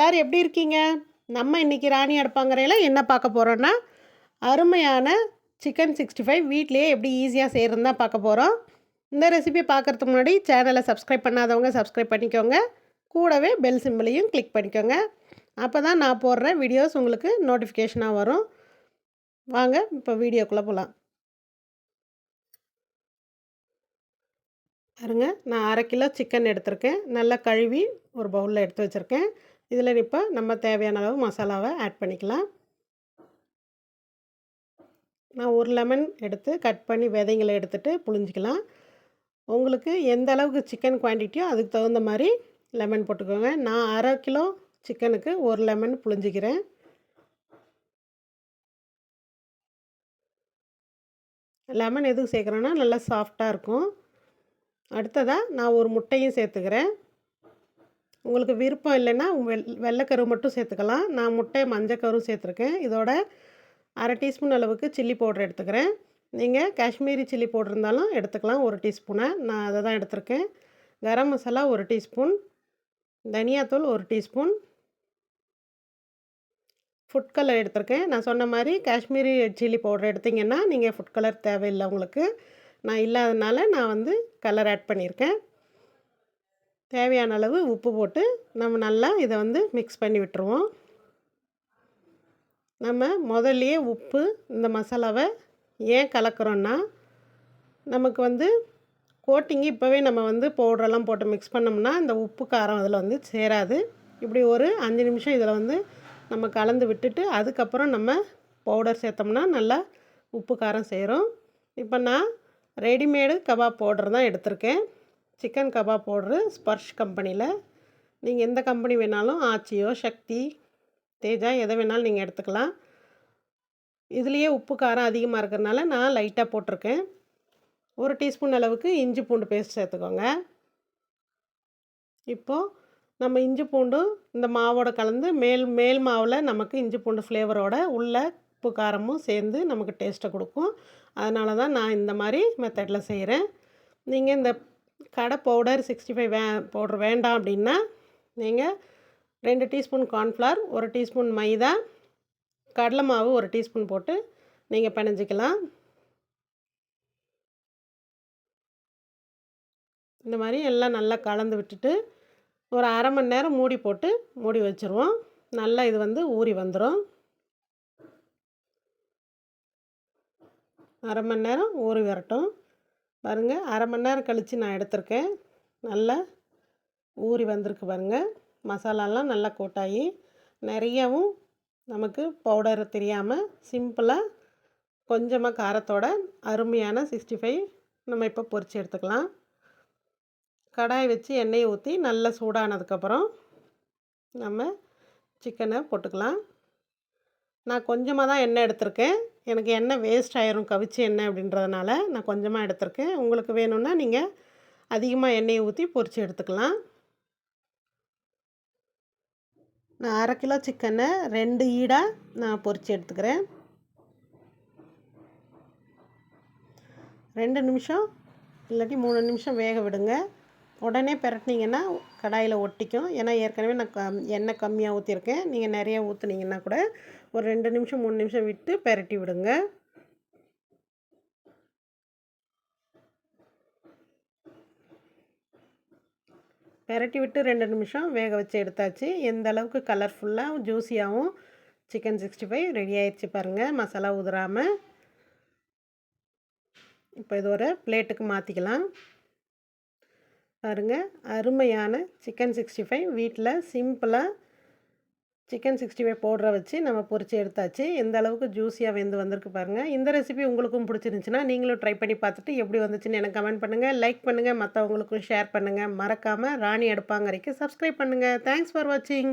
எல்லோரும் எப்படி இருக்கீங்க? நம்ம இன்றைக்கி ராணி அடுப்பாங்கரையில் என்ன பார்க்க போகிறோன்னா, அருமையான சிக்கன் 65 வீட்டிலேயே எப்படி ஈஸியாக செய்கிறதுன்னு தான் பார்க்க போகிறோம். இந்த ரெசிபி பார்க்குறதுக்கு முன்னாடி சேனலை சப்ஸ்கிரைப் பண்ணாதவங்க சப்ஸ்கிரைப் பண்ணிக்கோங்க. கூடவே பெல் சிம்பிளையும் கிளிக் பண்ணிக்கோங்க. அப்போ தான் நான் போடுற வீடியோஸ் உங்களுக்கு நோட்டிஃபிகேஷனாக வரும். வாங்க இப்போ வீடியோக்குள்ளே போகலாம். பாருங்க, நான் 1/2 கிலோ சிக்கன் எடுத்திருக்கேன். நல்லா கழுவி ஒரு பவுலில் எடுத்து வச்சுருக்கேன். இதில் இப்போ நம்ம தேவையான அளவு மசாலாவை ஆட் பண்ணிக்கலாம். நான் ஒரு லெமன் எடுத்து கட் பண்ணி விதைங்களை எடுத்துகிட்டு புழிஞ்சிக்கலாம். உங்களுக்கு எந்த அளவுக்கு சிக்கன் குவான்டிட்டியோ அதுக்கு தகுந்த மாதிரி லெமன் போட்டுக்கோங்க. நான் 1/2 கிலோ சிக்கனுக்கு ஒரு லெமன் புழிஞ்சிக்கிறேன். லெமன் எதுக்கு சேர்க்குறேன்னா நல்லா சாஃப்டாக இருக்கும். அடுத்ததாக நான் ஒரு முட்டையும் சேர்த்துக்கிறேன். உங்களுக்கு விருப்பம் இல்லைன்னா வெள்ளைக்கரு மட்டும் சேர்த்துக்கலாம். நான் முட்டை மஞ்சக்கரும் சேர்த்துருக்கேன். இதோட 1/2 டீஸ்பூன் அளவுக்கு சில்லி பவுடர் எடுத்துக்கிறேன். நீங்கள் காஷ்மீரி சில்லி பவுடர் இருந்தாலும் எடுத்துக்கலாம், 1 டீஸ்பூனை. நான் அதை தான் எடுத்திருக்கேன். கரம் மசாலா 1 டீஸ்பூன், தனியாத்தூள் 1 டீஸ்பூன், ஃபுட் கலர் எடுத்திருக்கேன். நான் சொன்ன மாதிரி காஷ்மீரி சில்லி பவுடர் எடுத்திங்கன்னா நீங்கள் ஃபுட் கலர் தேவையில்லை உங்களுக்கு. நான் இல்லாதனால நான் கலர் ஆட் பண்ணியிருக்கேன். தேவையான அளவு உப்பு போட்டு நம்ம நல்லா இதை மிக்ஸ் பண்ணி விட்டுருவோம். நம்ம முதல்லையே உப்பு இந்த மசாலாவை ஏன் கலக்கிறோன்னா, நமக்கு கோட்டிங்கு இப்போவே நம்ம பவுடரெல்லாம் போட்டு மிக்ஸ் பண்ணோம்னா இந்த உப்பு காரம் அதில் சேராது. இப்படி ஒரு 5 நிமிஷம் இதில் நம்ம கலந்து விட்டுட்டு அதுக்கப்புறம் நம்ம பவுடர் சேர்த்தோம்னா நல்லா உப்பு காரம் சேரும். இப்போ நான் ரெடிமேடு கபாப் பவுடர் தான் எடுத்திருக்கேன். சிக்கன் கபாப் பவுட்ரு ஸ்பர்ஷ் கம்பெனியில். நீங்கள் எந்த கம்பெனி வேணாலும், ஆச்சியோ, சக்தி, தேஜா எதை வேணாலும் நீங்கள் எடுத்துக்கலாம். இதுலேயே உப்பு காரம் அதிகமாக இருக்கிறதுனால நான் லைட்டாக போட்டிருக்கேன். 1 டீஸ்பூன் அளவுக்கு இஞ்சி பூண்டு பேஸ்ட் சேர்த்துக்கோங்க. இப்போது நம்ம இஞ்சி பூண்டும் இந்த மாவோட கலந்து மேல் மாவில் நமக்கு இஞ்சி பூண்டு ஃப்ளேவரோட உள்ள உப்பு காரமும் சேர்ந்து நமக்கு டேஸ்ட்டை கொடுக்கும். அதனால தான் நான் இந்த மாதிரி மெத்தடில் செய்கிறேன். நீங்கள் இந்த கடை பவுடர் 65 பவுடர் வேண்டாம் அப்படின்னா நீங்கள் 2 டீஸ்பூன் கார்ன்ஃப்ளவர், 1 டீஸ்பூன் மைதா, கடலை மாவு 1 டீஸ்பூன் போட்டு நீங்கள் பிணைஞ்சிக்கலாம். இந்த மாதிரி எல்லாம் நல்லா கலந்து விட்டுட்டு ஒரு 1/2 மணி நேரம் மூடி வச்சுருவோம். நல்லா இது ஊறி வந்துடும். 1/2 மணி நேரம் ஊறி வரட்டும். பாருங்கள், 1/2 மணி நேரம் கழித்து நான் எடுத்திருக்கேன். நல்லா ஊறி வந்திருக்கு பாருங்கள். மசாலாலாம் நல்லா கோட்டாகி நிறையவும் நமக்கு பவுடர் தெரியாமல் சிம்பிளாக கொஞ்சமாக காரத்தோட அருமையான 65 நம்ம இப்போ பொரித்து எடுத்துக்கலாம். கடாய் வச்சு எண்ணெயை ஊற்றி நல்லா சூடானதுக்கப்புறம் நம்ம சிக்கனை போட்டுக்கலாம். நான் கொஞ்சமாக தான் எண்ணெய் எடுத்திருக்கேன். எனக்கு எண்ணெய் வேஸ்ட் ஆயிரும் கவிச்சி எண்ணெய் அப்படின்றதுனால நான் கொஞ்சமாக எடுத்திருக்கேன். உங்களுக்கு வேணும்னா நீங்கள் அதிகமாக எண்ணெயை ஊற்றி பொரித்து எடுத்துக்கலாம். நான் 1/2 கிலோ சிக்கனை 2 ஈடாக நான் பொரித்து எடுத்துக்கிறேன். 2 நிமிஷம் இல்லாட்டி 3 நிமிஷம் வேக விடுங்க. உடனே பிரட்டினீங்கன்னா கடாயில் ஒட்டிக்கும். ஏன்னா ஏற்கனவே நான் எண்ணெய் கம்மியாக ஊற்றிருக்கேன். நீங்கள் நிறைய ஊற்றுனீங்கன்னா கூட ஒரு 2 நிமிஷம் 3 நிமிஷம் விட்டு பிரட்டி விடுங்க. பிரட்டி விட்டு 2 நிமிஷம் வேக வச்சு எடுத்தாச்சு. எந்த அளவுக்கு கலர்ஃபுல்லாக ஜூஸியாகவும் சிக்கன் 65 ரெடி ஆயிடுச்சு பாருங்கள், மசாலா உதிராமல். இப்போ இது ஒரு பிளேட்டுக்கு மாற்றிக்கலாம். பாருங்கள், அருமையான சிக்கன் 65 வீட்டில் சிம்பிளாக சிக்கன் 65 பவுடரை வச்சு நம்ம பொரித்து எடுத்தாச்சு. எந்த அளவுக்கு ஜூஸியாக வந்திருக்கு பாருங்கள். இந்த ரெசிபி உங்களுக்கும் பிடிச்சிருந்துச்சுன்னா நீங்களும் ட்ரை பண்ணி பார்த்துட்டு எப்படி வந்துச்சுன்னு எனக்கு கமெண்ட் பண்ணுங்கள், லைக் பண்ணுங்கள், மற்றவங்களுக்கும் ஷேர் பண்ணுங்கள். மறக்காமல் ராணி அடுப்பாங்கரைக்கு சப்ஸ்கிரைப் பண்ணுங்கள். தேங்க்ஸ் ஃபார் வாட்சிங்.